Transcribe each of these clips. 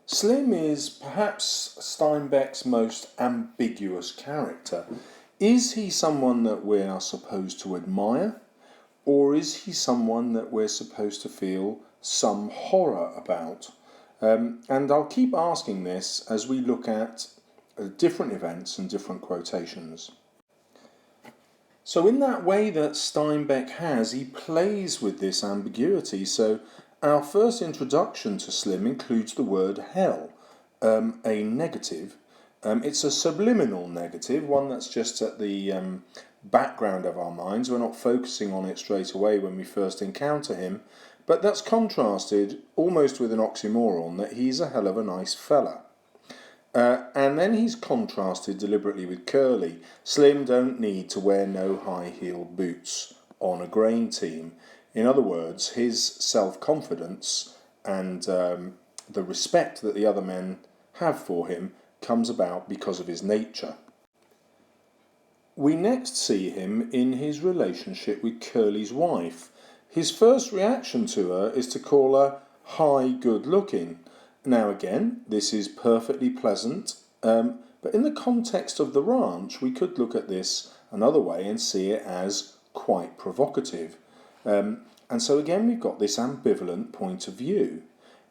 Slim is perhaps Steinbeck's most ambiguous character. Is he someone that we are supposed to admire, or is he someone that we're supposed to feel some horror about? And I'll keep asking this as we look at different events and different quotations. So in that way that Steinbeck has, he plays with this ambiguity. So our first introduction to Slim includes the word hell, a negative. It's a subliminal negative, one that's just at the background of our minds. We're not focusing on it straight away when we first encounter him, but that's contrasted almost with an oxymoron that he's a hell of a nice fella. And then he's contrasted deliberately with Curly. Slim don't need to wear no high-heeled boots on a grain team. In other words, his self-confidence and the respect that the other men have for him comes about because of his nature. We next see him in his relationship with Curly's wife. His first reaction to her is to call her high good looking. Now again, this is perfectly pleasant, but in the context of the ranch, we could look at this another way and see it as quite provocative. And so again, we've got this ambivalent point of view.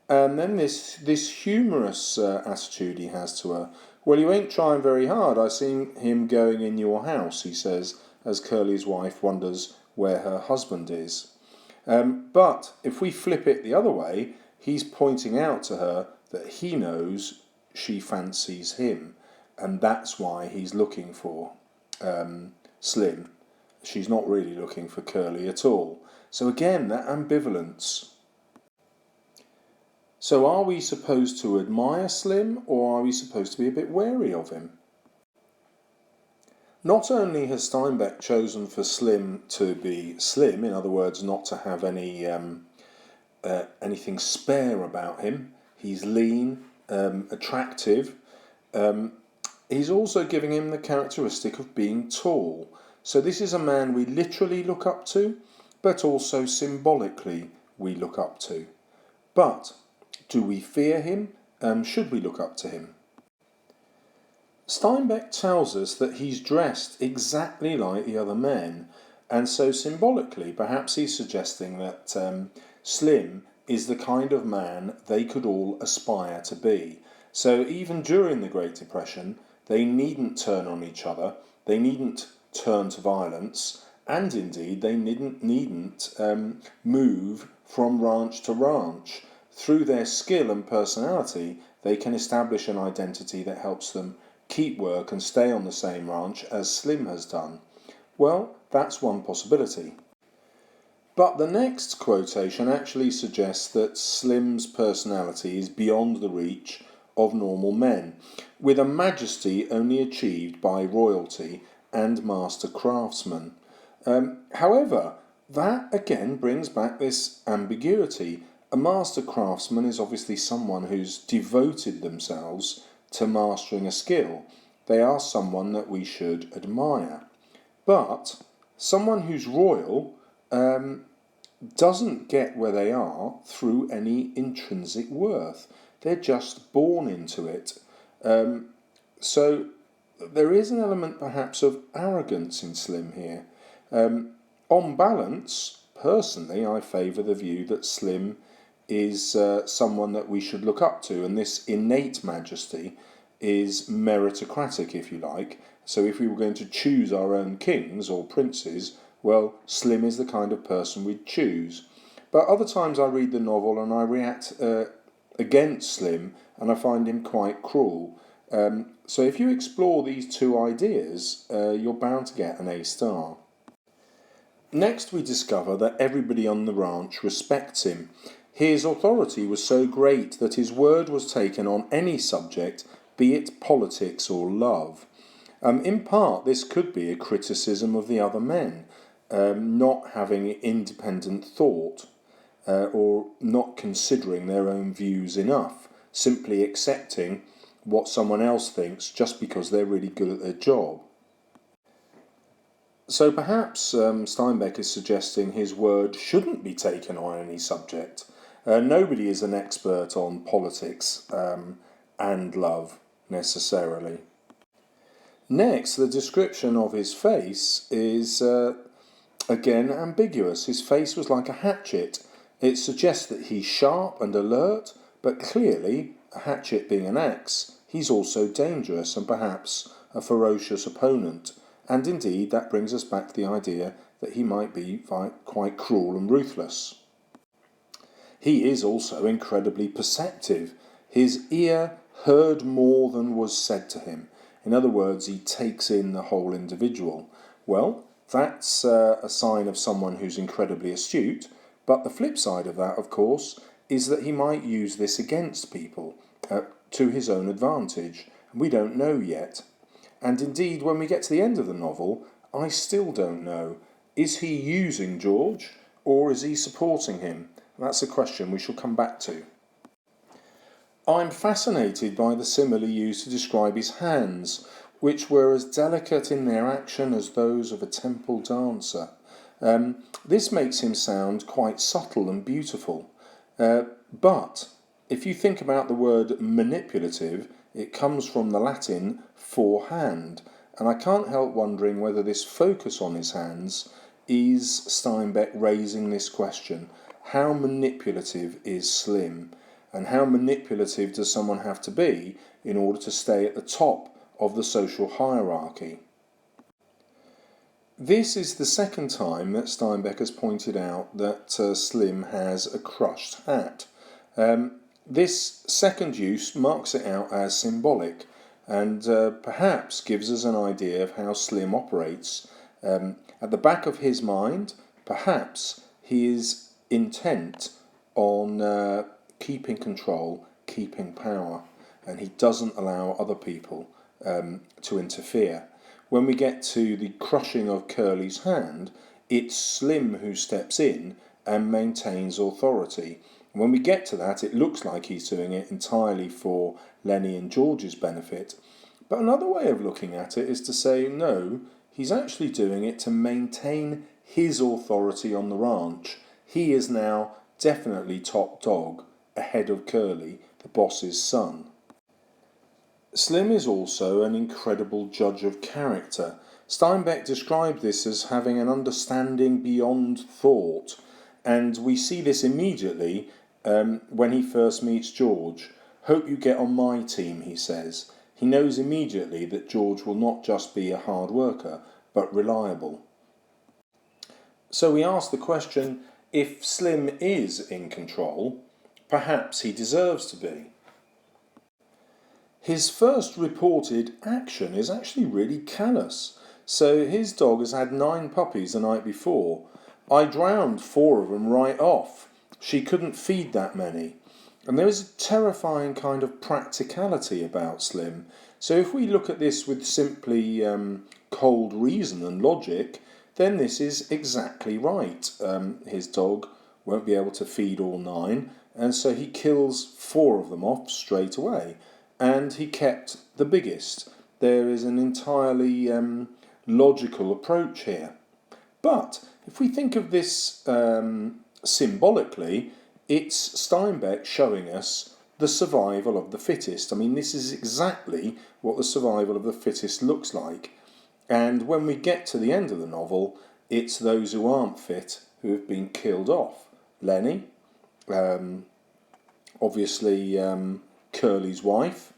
And then this humorous attitude he has to her. Well, you ain't trying very hard. I seen him going in your house, he says, as Curly's wife wonders where her husband is. But if we flip it the other way, he's pointing out to her that he knows she fancies him, and that's why he's looking for Slim. She's not really looking for Curly at all. So again, that ambivalence. So are we supposed to admire Slim, or are we supposed to be a bit wary of him? Not only has Steinbeck chosen for Slim to be slim, in other words, not to have anything spare about him, he's lean, attractive, he's also giving him the characteristic of being tall. So this is a man we literally look up to, but also symbolically we look up to. But do we fear him? Should we look up to him? Steinbeck tells us that he's dressed exactly like the other men, and so symbolically perhaps he's suggesting that Slim is the kind of man they could all aspire to be. So even during the Great Depression, they needn't turn on each other, they needn't turn to violence, and indeed they needn't move from ranch to ranch. Through their skill and personality, they can establish an identity that helps them keep work and stay on the same ranch as Slim has done. Well, that's one possibility. But the next quotation actually suggests that Slim's personality is beyond the reach of normal men, with a majesty only achieved by royalty and master craftsmen. However, that again brings back this ambiguity. A master craftsman is obviously someone who's devoted themselves to mastering a skill. They are someone that we should admire. But someone who's royal doesn't get where they are through any intrinsic worth. They're just born into it. So there is an element perhaps of arrogance in Slim here. On balance, personally, I favour the view that Slim is someone that we should look up to, and this innate majesty is meritocratic, if you like. So if we were going to choose our own kings or princes, well, Slim is the kind of person we'd choose. But other times I read the novel and I react against Slim, and I find him quite cruel. So if you explore these two ideas, you're bound to get an A star. Next we discover that everybody on the ranch respects him. His authority was so great that his word was taken on any subject, be it politics or love. In part, this could be a criticism of the other men, not having independent thought, or not considering their own views enough, simply accepting what someone else thinks just because they're really good at their job. So perhaps Steinbeck is suggesting his word shouldn't be taken on any subject. Nobody is an expert on politics and love necessarily. Next, the description of his face is again ambiguous. His face was like a hatchet. It suggests that he's sharp and alert, but clearly, a hatchet being an axe, he's also dangerous and perhaps a ferocious opponent. And indeed, that brings us back to the idea that he might be quite cruel and ruthless. He is also incredibly perceptive. His ear heard more than was said to him. In other words, he takes in the whole individual. Well, that's a sign of someone who's incredibly astute, but the flip side of that, of course, is that he might use this against people to his own advantage. We don't know yet. And indeed, when we get to the end of the novel, I still don't know. Is he using George, or is he supporting him? That's a question we shall come back to. I'm fascinated by the simile used to describe his hands, which were as delicate in their action as those of a temple dancer. This makes him sound quite subtle and beautiful. But if you think about the word manipulative, it comes from the Latin for hand, and I can't help wondering whether this focus on his hands is Steinbeck raising this question. How manipulative is Slim? And how manipulative does someone have to be in order to stay at the top of the social hierarchy? This is the second time that Steinbeck has pointed out that Slim has a crushed hat. This second use marks it out as symbolic and perhaps gives us an idea of how Slim operates. At the back of his mind, perhaps he is intent on keeping control, keeping power, and he doesn't allow other people to interfere. When we get to the crushing of Curly's hand, it's Slim who steps in and maintains authority. When we get to that, it looks like he's doing it entirely for Lenny and George's benefit. But another way of looking at it is to say, no, he's actually doing it to maintain his authority on the ranch. He is now definitely top dog, ahead of Curly, the boss's son. Slim is also an incredible judge of character. Steinbeck described this as having an understanding beyond thought, and we see this immediately when he first meets George. Hope you get on my team, he says. He knows immediately that George will not just be a hard worker, but reliable. So we ask the question, if Slim is in control, perhaps he deserves to be. His first reported action is actually really callous. So his dog has had 9 puppies the night before. I drowned 4 of them right off. She couldn't feed that many. And there is a terrifying kind of practicality about Slim. So if we look at this with simply cold reason and logic, then this is exactly right. His dog won't be able to feed all 9, and so he kills 4 of them off straight away. And he kept the biggest. There is an entirely logical approach here. But if we think of this symbolically, it's Steinbeck showing us the survival of the fittest. I mean, this is exactly what the survival of the fittest looks like. And when we get to the end of the novel, it's those who aren't fit who have been killed off. Lenny, obviously Curly's wife,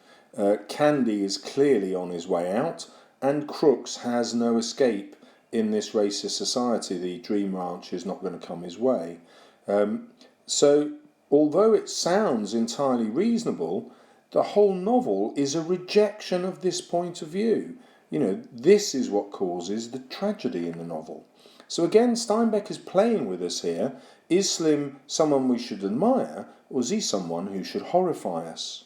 Candy is clearly on his way out, and Crooks has no escape in this racist society. The Dream Ranch is not going to come his way. So, although it sounds entirely reasonable, the whole novel is a rejection of this point of view. You know, this is what causes the tragedy in the novel. So again, Steinbeck is playing with us here. Is Slim someone we should admire, or is he someone who should horrify us?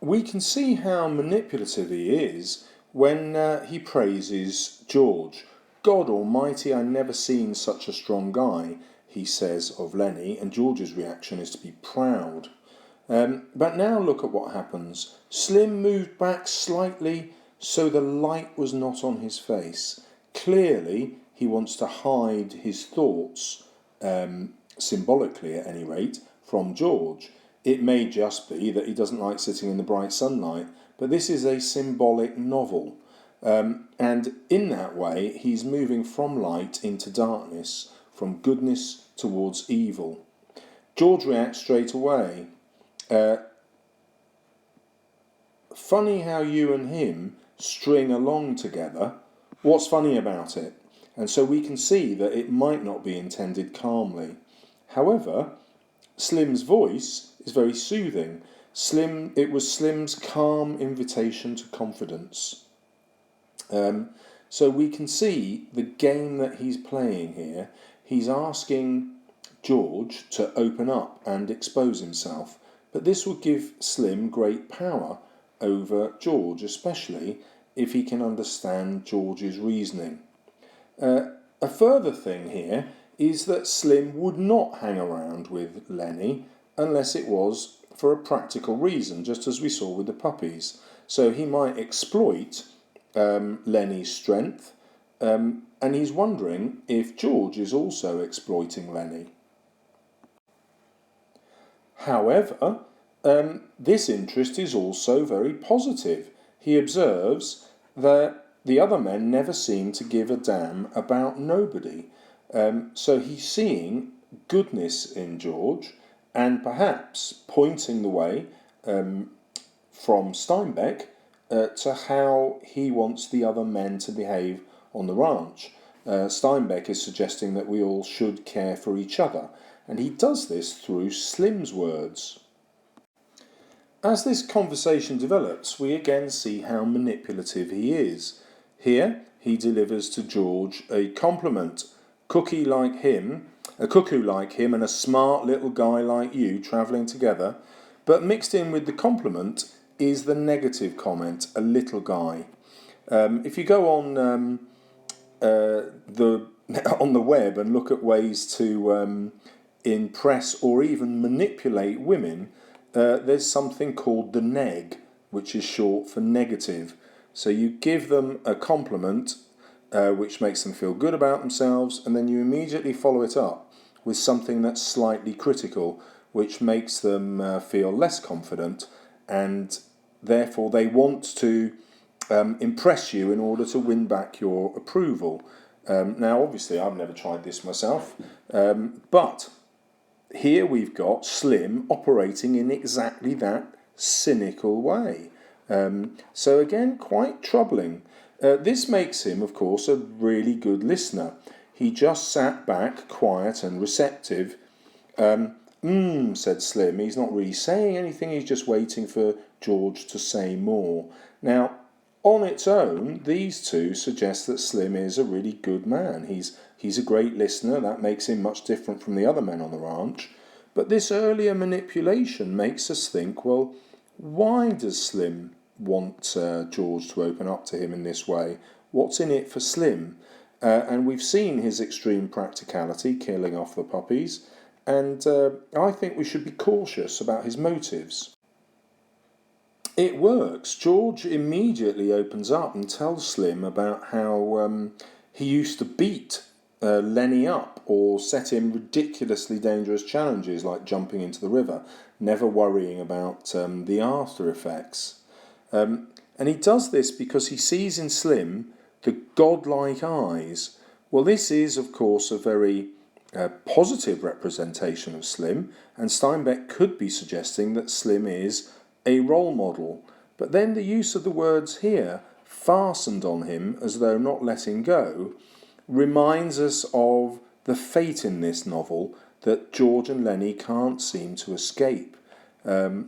We can see how manipulative he is when he praises George. God almighty, I never seen such a strong guy, he says of Lenny, and George's reaction is to be proud. But now look at what happens. Slim moved back slightly so the light was not on his face. clearly he wants to hide his thoughts, symbolically at any rate, from George. It may just be that he doesn't like sitting in the bright sunlight, but this is a symbolic novel. And in that way, he's moving from light into darkness, from goodness towards evil. George reacts straight away. Funny how you and him string along together. What's funny about it? And so we can see that it might not be intended calmly. However, Slim's voice is very soothing. It was Slim's calm invitation to confidence. So we can see the game that he's playing here. He's asking George to open up and expose himself, but this will give Slim great power over George, especially if he can understand George's reasoning. A further thing here is that Slim would not hang around with Lenny unless it was for a practical reason, just as we saw with the puppies. So he might exploit Lenny's strength, and he's wondering if George is also exploiting Lenny. However, this interest is also very positive. He observes that the other men never seem to give a damn about nobody. So he's seeing goodness in George and perhaps pointing the way from Steinbeck to how he wants the other men to behave on the ranch. Steinbeck is suggesting that we all should care for each other, and he does this through Slim's words. As this conversation develops, we again see how manipulative he is. Here, he delivers to George a compliment. A cuckoo like him and a smart little guy like you travelling together, but mixed in with the compliment is the negative comment, a little guy. If you go on the web and look at ways to impress or even manipulate women, there's something called the neg, which is short for negative. So you give them a compliment, which makes them feel good about themselves, and then you immediately follow it up with something that's slightly critical, which makes them feel less confident, and therefore they want to impress you in order to win back your approval. Now, obviously, I've never tried this myself, but here we've got Slim operating in exactly that cynical way. So again, quite troubling. This makes him, of course, a really good listener. He just sat back, quiet and receptive. Said Slim. He's not really saying anything, he's just waiting for George to say more. Now, on its own, these two suggest that Slim is a really good man. He's a great listener. That makes him much different from the other men on the ranch. But this earlier manipulation makes us think, well, why does Slim want George to open up to him in this way? What's in it for Slim? And we've seen his extreme practicality, killing off the puppies, and I think we should be cautious about his motives. It works. George immediately opens up and tells Slim about how he used to beat Lenny up or set him ridiculously dangerous challenges like jumping into the river, never worrying about the after effects. And he does this because he sees in Slim the godlike eyes. Well, this is, of course, a very positive representation of Slim, and Steinbeck could be suggesting that Slim is a role model. But then the use of the words here, fastened on him as though not letting go, reminds us of the fate in this novel that George and Lenny can't seem to escape. And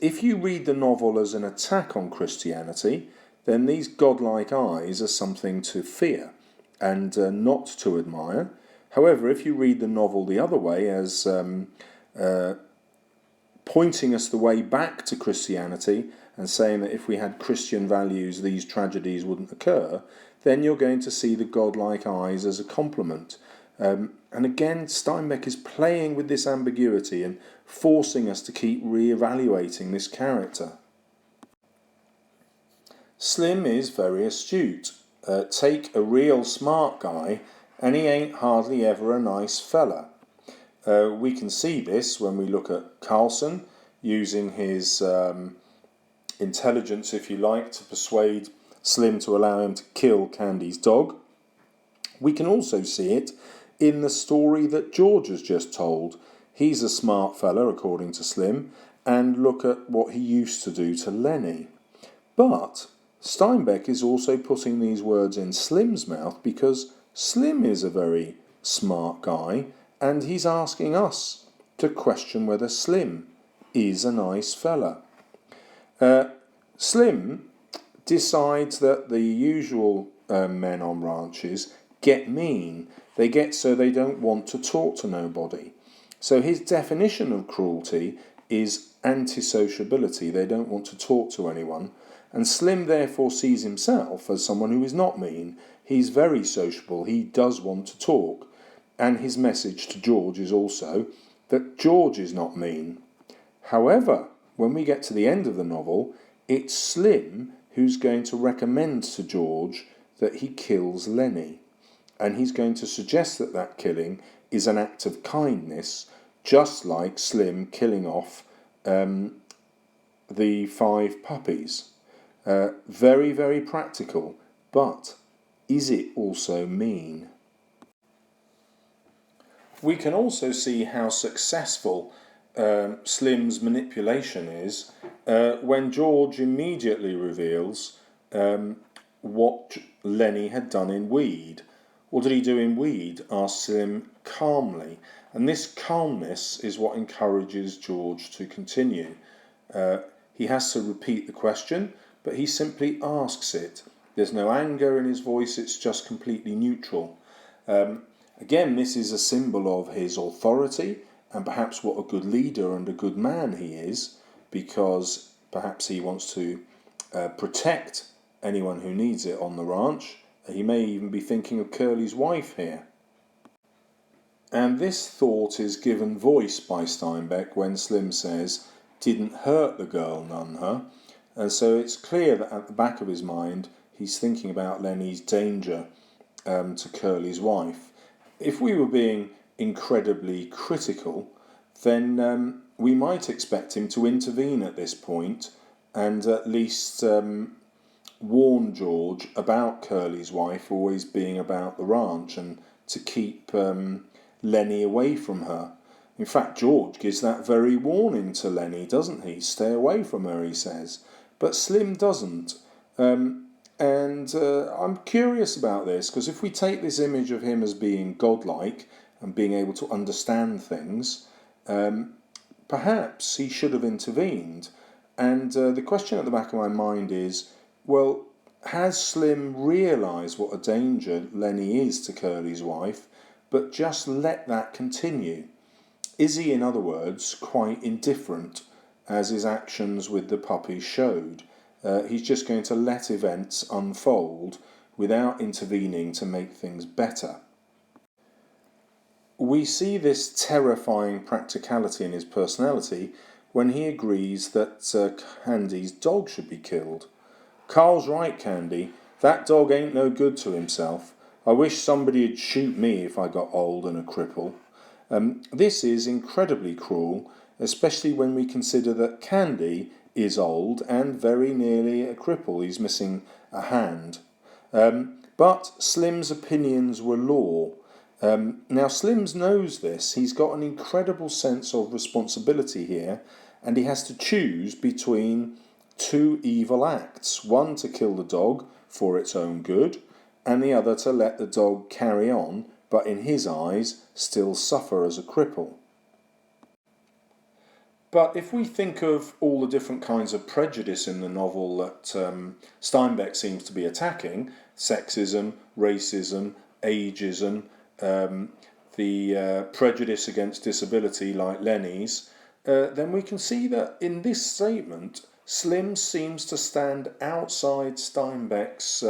if you read the novel as an attack on Christianity, then these godlike eyes are something to fear and not to admire. However, if you read the novel the other way as pointing us the way back to Christianity and saying that if we had Christian values these tragedies wouldn't occur, then you're going to see the godlike eyes as a compliment. And again, Steinbeck is playing with this ambiguity and forcing us to keep re-evaluating this character. Slim is very astute. take a real smart guy and he ain't hardly ever a nice fella. We can see this when we look at Carlson using his intelligence, if you like, to persuade Slim to allow him to kill Candy's dog. We can also see it in the story that George has just told. He's a smart fella, according to Slim, and look at what he used to do to Lenny. But Steinbeck is also putting these words in Slim's mouth because Slim is a very smart guy, and he's asking us to question whether Slim is a nice fella. Slim decides that the usual men on ranches get mean. They get so they don't want to talk to nobody. So his definition of cruelty is antisociability. They don't want to talk to anyone. And Slim therefore sees himself as someone who is not mean. He's very sociable. He does want to talk. And his message to George is also that George is not mean. However, when we get to the end of the novel, it's Slim who's going to recommend to George that he kills Lenny. And he's going to suggest that that killing is an act of kindness, just like Slim killing off the 5 puppies. Very, very practical, but is it also mean? We can also see how successful Slim's manipulation is when George immediately reveals what Lenny had done in Weed. What did he do in Weed? Asked Slim calmly. And this calmness is what encourages George to continue. He has to repeat the question, but he simply asks it. There's no anger in his voice, it's just completely neutral. Again, this is a symbol of his authority and perhaps what a good leader and a good man he is, because perhaps he wants to protect anyone who needs it on the ranch. He may even be thinking of Curly's wife here. And this thought is given voice by Steinbeck when Slim says, "Didn't hurt the girl none, huh?" And so it's clear that at the back of his mind he's thinking about Lenny's danger to Curly's wife. If we were being incredibly critical, then we might expect him to intervene at this point and at least warn George about Curly's wife always being about the ranch and to keep Lenny away from her. In fact, George gives that very warning to Lenny, doesn't he? Stay away from her, he says. But Slim doesn't. And I'm curious about this, because if we take this image of him as being godlike and being able to understand things, perhaps he should have intervened. And the question at the back of my mind is, well, has Slim realised what a danger Lenny is to Curly's wife, but just let that continue? Is he, in other words, quite indifferent, as his actions with the puppies showed? He's just going to let events unfold without intervening to make things better. We see this terrifying practicality in his personality when he agrees that Candy's dog should be killed. "Carl's right, Candy. That dog ain't no good to himself. I wish somebody'd shoot me if I got old and a cripple." This is incredibly cruel, especially when we consider that Candy is old and very nearly a cripple. He's missing a hand. But Slim's opinions were law. Now Slim's knows this. He's got an incredible sense of responsibility here, and he has to choose between 2 evil acts. One to kill the dog for its own good, and the other to let the dog carry on, but in his eyes still suffer as a cripple. But if we think of all the different kinds of prejudice in the novel that Steinbeck seems to be attacking, sexism, racism, ageism, the prejudice against disability like Lenny's, then we can see that in this statement, Slim seems to stand outside Steinbeck's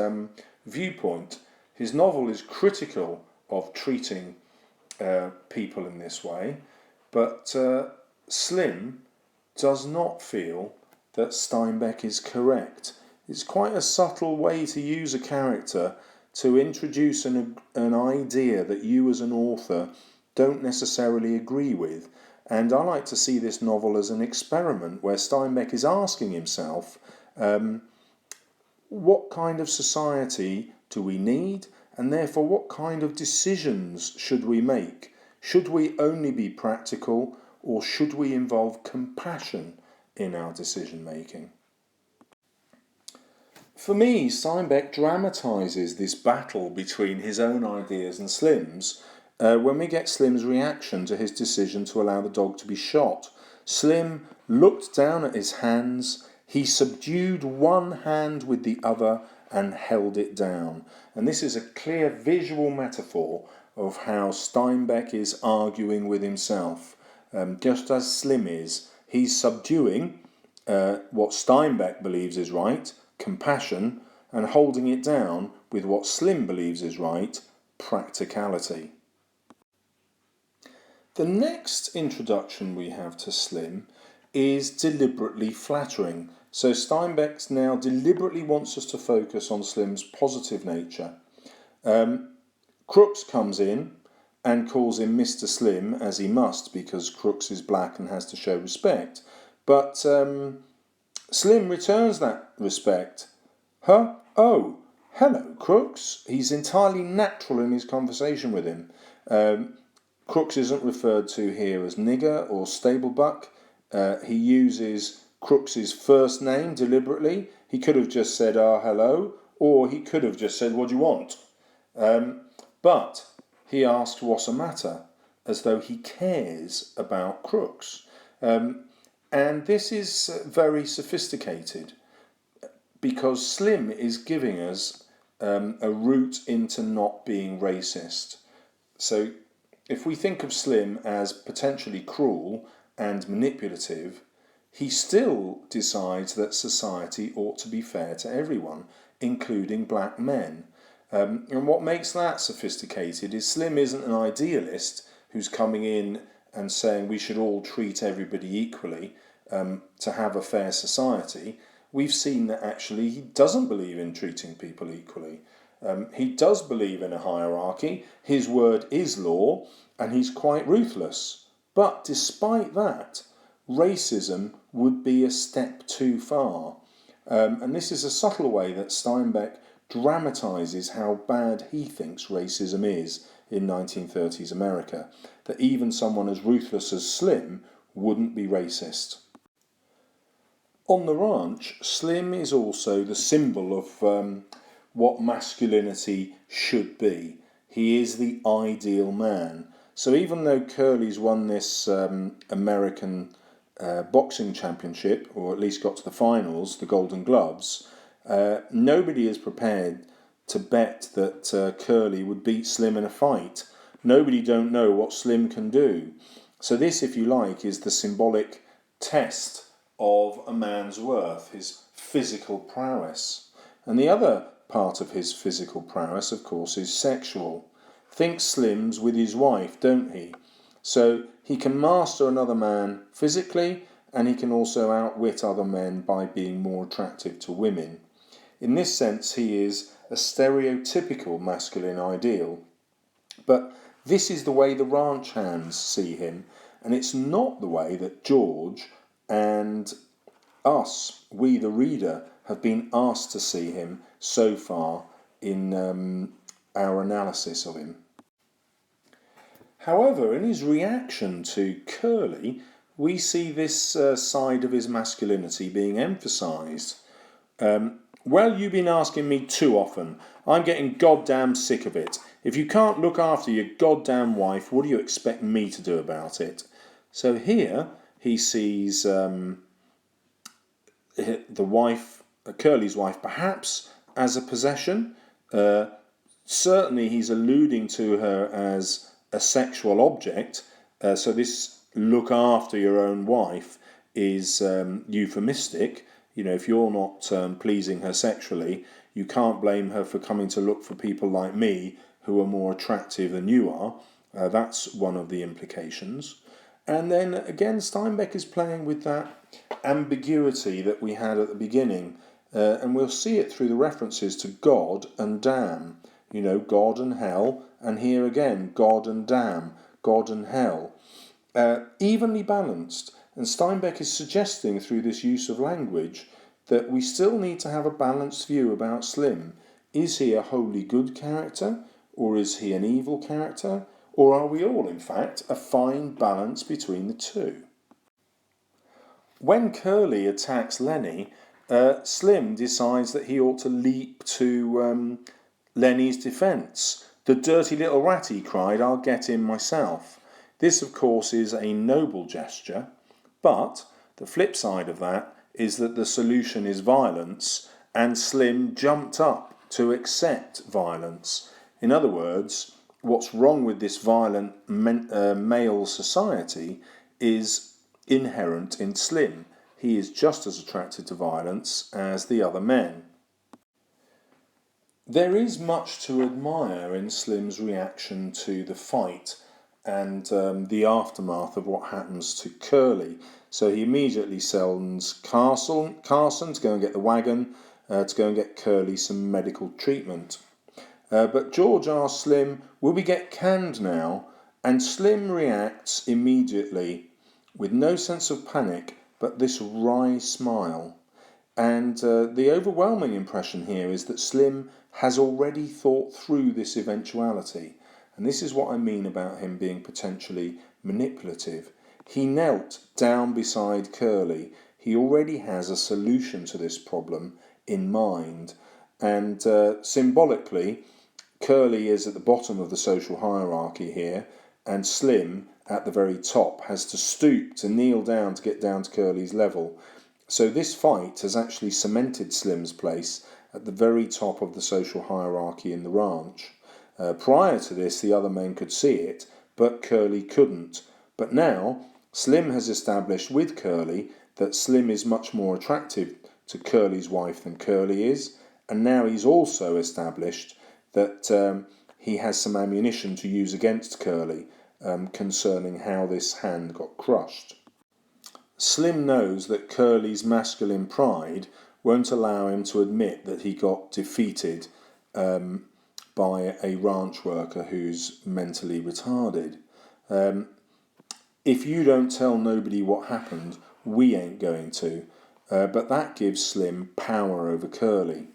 viewpoint. His novel is critical of treating people in this way, but Slim does not feel that Steinbeck is correct. It's quite a subtle way to use a character to introduce an idea that you as an author don't necessarily agree with. And I like to see this novel as an experiment where Steinbeck is asking himself, what kind of society do we need? And therefore, what kind of decisions should we make? Should we only be practical, or should we involve compassion in our decision making? For me, Steinbeck dramatises this battle between his own ideas and Slim's when we get Slim's reaction to his decision to allow the dog to be shot. Slim looked down at his hands, he subdued one hand with the other and held it down. And this is a clear visual metaphor of how Steinbeck is arguing with himself. Just as Slim is, he's subduing what Steinbeck believes is right, compassion, and holding it down with what Slim believes is right, practicality. The next introduction we have to Slim is deliberately flattering. So Steinbeck now deliberately wants us to focus on Slim's positive nature. Crooks comes in and calls him Mr. Slim, as he must, because Crooks is black and has to show respect. But Slim returns that respect. Huh? Oh, hello, Crooks. He's entirely natural in his conversation with him. Crooks isn't referred to here as nigger or stable-buck. He uses Crooks's first name deliberately. He could have just said, hello, or he could have just said, what do you want? But he asked what's the matter, as though he cares about Crooks. And this is very sophisticated, because Slim is giving us a route into not being racist. So if we think of Slim as potentially cruel and manipulative, he still decides that society ought to be fair to everyone, including black men. And what makes that sophisticated is Slim isn't an idealist who's coming in and saying we should all treat everybody equally to have a fair society. We've seen that actually he doesn't believe in treating people equally. He does believe in a hierarchy, his word is law, and he's quite ruthless. But despite that, racism would be a step too far. And this is a subtle way that Steinbeck dramatises how bad he thinks racism is in 1930s America, that even someone as ruthless as Slim wouldn't be racist. On the ranch, Slim is also the symbol of what masculinity should be. He is the ideal man. So even though Curly's won this American boxing championship, or at least got to the finals, the Golden Gloves, nobody is prepared to bet that Curly would beat Slim in a fight. Nobody don't know what Slim can do. So this, if you like, is the symbolic test of a man's worth, his physical prowess. And the other part of his physical prowess, of course, is sexual. Think Slim's with his wife, don't he? So he can master another man physically, and he can also outwit other men by being more attractive to women. In this sense, he is a stereotypical masculine ideal. But this is the way the ranch hands see him, and it's not the way that George and us, we the reader, have been asked to see him so far in our analysis of him. However, in his reaction to Curly, we see this side of his masculinity being emphasised. Well, you've been asking me too often. I'm getting goddamn sick of it. If you can't look after your goddamn wife, what do you expect me to do about it? So here he sees the wife, Curly's wife, perhaps as a possession. Certainly he's alluding to her as a sexual object. So this look after your own wife is euphemistic. You know, if you're not pleasing her sexually, you can't blame her for coming to look for people like me who are more attractive than you are. That's one of the implications. And then again, Steinbeck is playing with that ambiguity that we had at the beginning. and we'll see it through the references to God and damn. You know, God and hell, and here again, God and damn, God and hell. Evenly balanced, and Steinbeck is suggesting through this use of language that we still need to have a balanced view about Slim. Is he a wholly good character, or is he an evil character, or are we all, in fact, a fine balance between the two? When Curly attacks Lenny, Slim decides that he ought to leap to Lenny's defence. "The dirty little rat," he cried, "I'll get him myself." This, of course, is a noble gesture, but the flip side of that is that the solution is violence, and Slim jumped up to accept violence. In other words, what's wrong with this violent male society is inherent in Slim. He is just as attracted to violence as the other men. There is much to admire in Slim's reaction to the fight and the aftermath of what happens to Curly. So he immediately sends Carson to go and get the wagon, to go and get Curly some medical treatment. But George asks Slim, "Will we get canned now?" And Slim reacts immediately with no sense of panic, but this wry smile. And the overwhelming impression here is that Slim has already thought through this eventuality. And this is what I mean about him being potentially manipulative. He knelt down beside Curly. He already has a solution to this problem in mind. And symbolically, Curly is at the bottom of the social hierarchy here, and Slim, at the very top, has to stoop to kneel down to get down to Curly's level. So this fight has actually cemented Slim's place at the very top of the social hierarchy in the ranch. Prior to this, the other men could see it, but Curly couldn't. But now, Slim has established with Curly that Slim is much more attractive to Curly's wife than Curly is, and now he's also established that he has some ammunition to use against Curly concerning how this hand got crushed. Slim knows that Curly's masculine pride won't allow him to admit that he got defeated by a ranch worker who's mentally retarded. If you don't tell nobody what happened, we ain't going to. But that gives Slim power over Curly.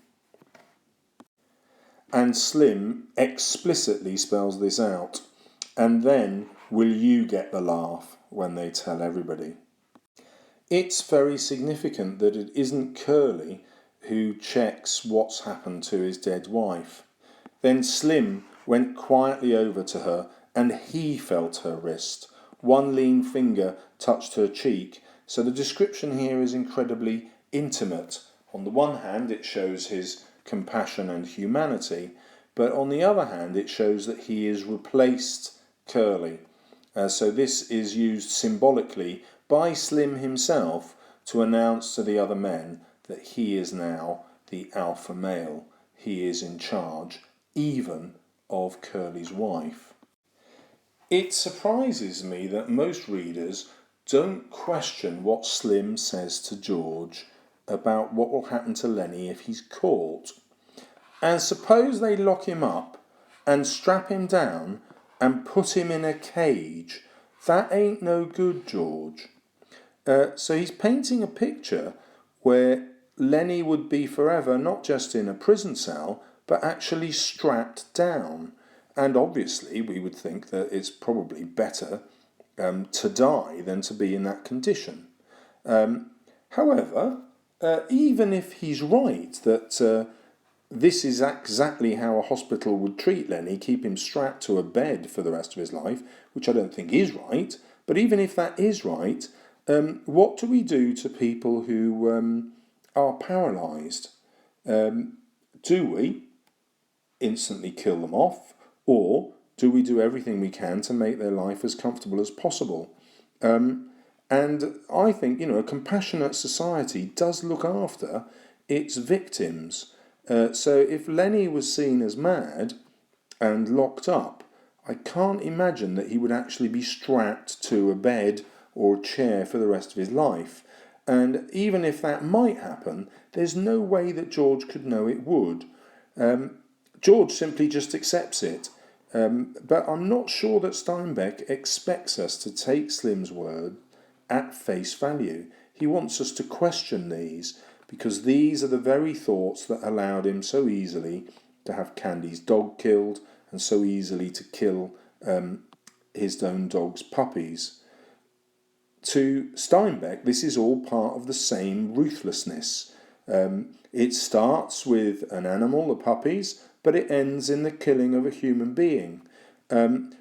And Slim explicitly spells this out. And then will you get the laugh when they tell everybody? It's very significant that it isn't Curly who checks what's happened to his dead wife. Then Slim went quietly over to her and he felt her wrist. One lean finger touched her cheek. So the description here is incredibly intimate. On the one hand, it shows his compassion and humanity, but on the other hand, it shows that he has replaced Curly. So this is used symbolically by Slim himself to announce to the other men that he is now the alpha male. He is in charge, even of Curly's wife. It surprises me that most readers don't question what Slim says to George about what will happen to Lenny if he's caught. And suppose they lock him up and strap him down and put him in a cage. That ain't no good, George. So he's painting a picture where Lenny would be forever not just in a prison cell, but actually strapped down. And obviously we would think that it's probably better to die than to be in that condition. However, even if he's right that this is exactly how a hospital would treat Lenny, keep him strapped to a bed for the rest of his life, which I don't think is right, but even if that is right, what do we do to people who are paralysed? Do we instantly kill them off, or do we do everything we can to make their life as comfortable as possible? And I think, a compassionate society does look after its victims. So if Lenny was seen as mad and locked up, I can't imagine that he would actually be strapped to a bed or a chair for the rest of his life. And even if that might happen, there's no way that George could know it would. George simply just accepts it. But I'm not sure that Steinbeck expects us to take Slim's word at face value. He wants us to question these, because these are the very thoughts that allowed him so easily to have Candy's dog killed and so easily to kill his own dog's puppies. To Steinbeck, this is all part of the same ruthlessness. It starts with an animal, the puppies, but it ends in the killing of a human being.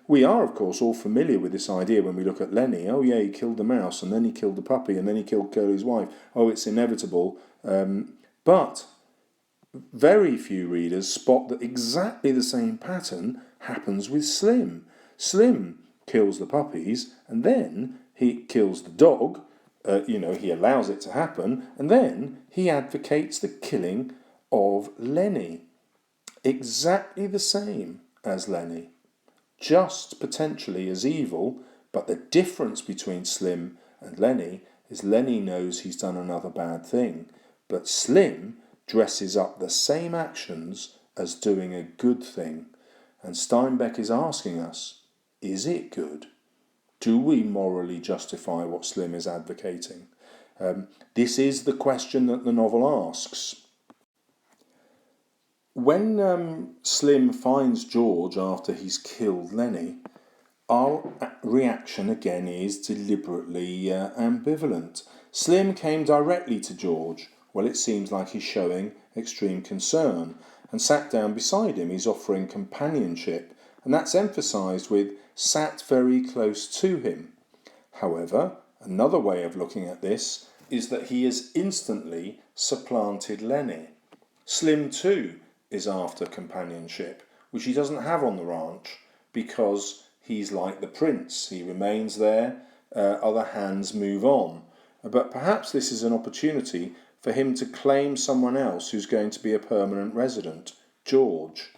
We are, of course, all familiar with this idea when we look at Lenny. Oh, yeah, he killed the mouse, and then he killed the puppy, and then he killed Curly's wife. Oh, it's inevitable. But very few readers spot that exactly the same pattern happens with Slim. Slim kills the puppies, and then he kills the dog. He allows it to happen, and then he advocates the killing of Lenny. Exactly the same as Lenny. Just potentially as evil, but the difference between Slim and Lenny is Lenny knows he's done another bad thing, but Slim dresses up the same actions as doing a good thing. And Steinbeck is asking us, is it good? Do we morally justify what Slim is advocating? This is the question that the novel asks. When Slim finds George after he's killed Lenny, our reaction again is deliberately ambivalent. Slim came directly to George. Well, it seems like he's showing extreme concern, and sat down beside him. He's offering companionship, and that's emphasised with sat very close to him. However, another way of looking at this is that he has instantly supplanted Lenny. Slim too is after companionship, which he doesn't have on the ranch, because he's like the prince. He remains there, other hands move on. But perhaps this is an opportunity for him to claim someone else who's going to be a permanent resident, George.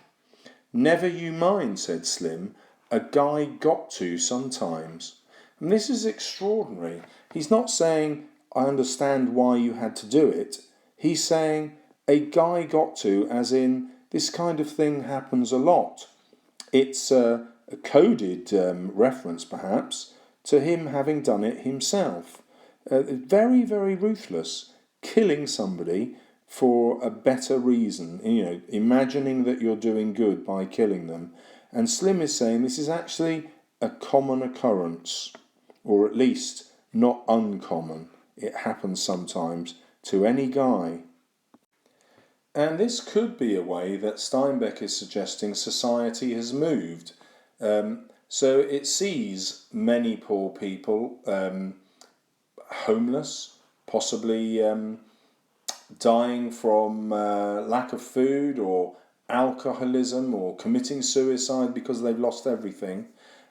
Never you mind, said Slim, a guy got to sometimes. And this is extraordinary. He's not saying, I understand why you had to do it. He's saying, a guy got to, as in, this kind of thing happens a lot. It's a coded reference, perhaps, to him having done it himself. Very, very ruthless, killing somebody for a better reason, imagining that you're doing good by killing them. And Slim is saying this is actually a common occurrence, or at least not uncommon. It happens sometimes to any guy. And this could be a way that Steinbeck is suggesting society has moved. So it sees many poor people homeless, possibly dying from lack of food or alcoholism or committing suicide because they've lost everything.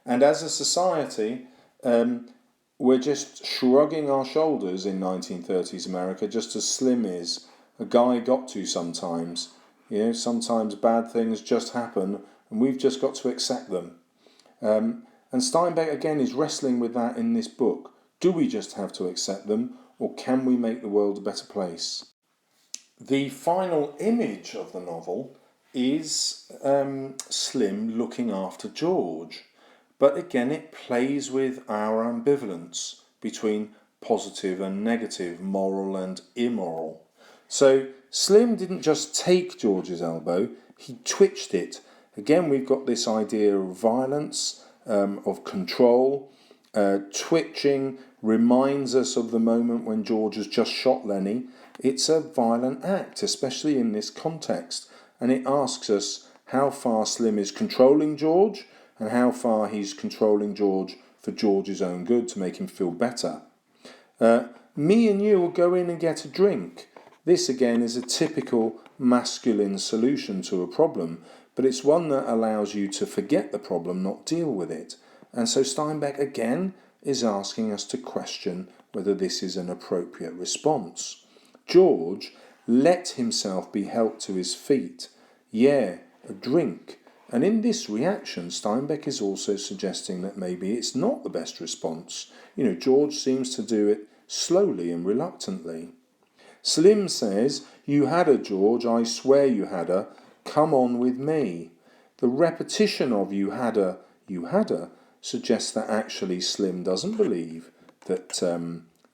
And as a society, we're just shrugging our shoulders in 1930s America, just as Slim is. A guy got to sometimes. Sometimes bad things just happen and we've just got to accept them. And Steinbeck again is wrestling with that in this book. Do we just have to accept them, or can we make the world a better place? The final image of the novel is Slim looking after George. But again, it plays with our ambivalence between positive and negative, moral and immoral. So Slim didn't just take George's elbow, he twitched it. Again, we've got this idea of violence, of control. Twitching reminds us of the moment when George has just shot Lenny. It's a violent act, especially in this context. And it asks us how far Slim is controlling George and how far he's controlling George for George's own good, to make him feel better. Me and you will go in and get a drink. This again is a typical masculine solution to a problem, but it's one that allows you to forget the problem, not deal with it. And so Steinbeck again is asking us to question whether this is an appropriate response. George let himself be helped to his feet. Yeah, a drink. And in this reaction, Steinbeck is also suggesting that maybe it's not the best response. George seems to do it slowly and reluctantly. Slim says, "You had her, George, I swear you had her. Come on with me." The repetition of you had her, suggests that actually Slim doesn't believe that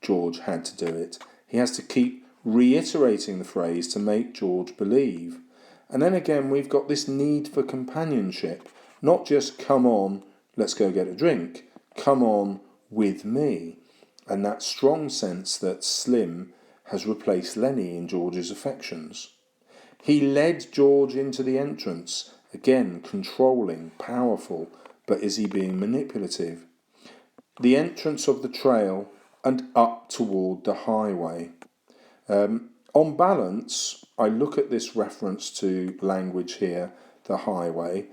George had to do it. He has to keep reiterating the phrase to make George believe. And then again, we've got this need for companionship. Not just come on, let's go get a drink. Come on with me. And that strong sense that Slim has replaced Lenny in George's affections. He led George into the entrance, again controlling, powerful, but is he being manipulative? The entrance of the trail and up toward the highway. On balance, I look at this reference to language here, the highway,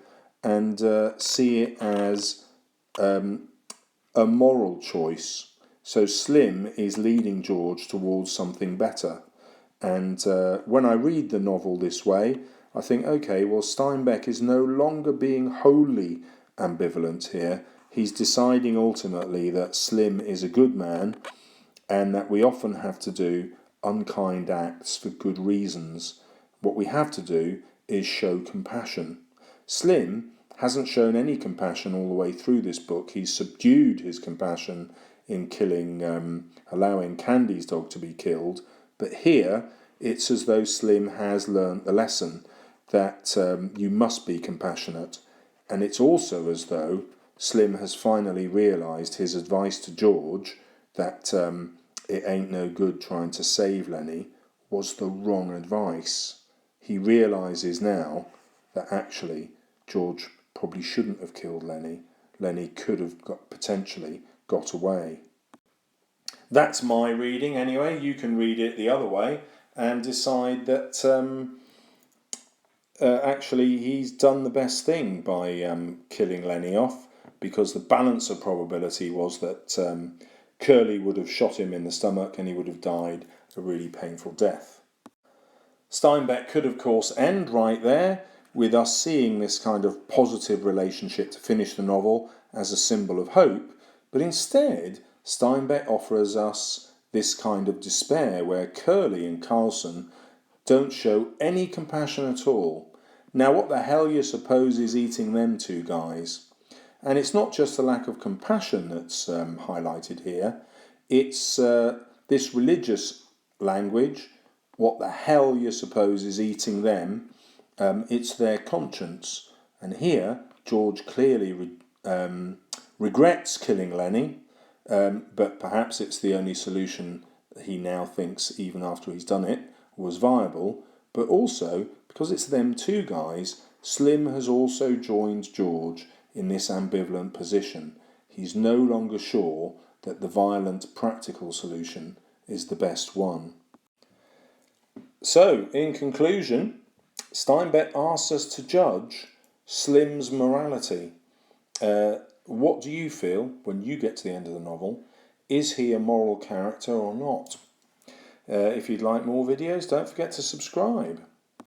and see it as a moral choice. So Slim is leading George towards something better. And when I read the novel this way, I think, okay, well, Steinbeck is no longer being wholly ambivalent here. He's deciding ultimately that Slim is a good man and that we often have to do unkind acts for good reasons. What we have to do is show compassion. Slim hasn't shown any compassion all the way through this book. He's subdued his compassion in killing, allowing Candy's dog to be killed. But here, it's as though Slim has learnt the lesson that you must be compassionate. And it's also as though Slim has finally realised his advice to George that it ain't no good trying to save Lenny was the wrong advice. He realises now that actually George probably shouldn't have killed Lenny. Lenny could have potentially got away. That's my reading anyway. You can read it the other way and decide that actually he's done the best thing by killing Lenny off, because the balance of probability was that Curly would have shot him in the stomach and he would have died a really painful death. Steinbeck could, of course, end right there with us seeing this kind of positive relationship to finish the novel as a symbol of hope, but instead Steinbeck offers us this kind of despair where Curly and Carlson don't show any compassion at all. Now what the hell you suppose is eating them two guys? And it's not just the lack of compassion that's highlighted here, it's this religious language, what the hell you suppose is eating them, it's their conscience. And here George clearly regrets killing Lenny, but perhaps it's the only solution he now thinks, even after he's done it, was viable. But also, because it's them two guys, Slim has also joined George in this ambivalent position. He's no longer sure that the violent, practical solution is the best one. So, in conclusion, Steinbeck asks us to judge Slim's morality. What do you feel when you get to the end of the novel? Is he a moral character or not? If you'd like more videos, don't forget to subscribe.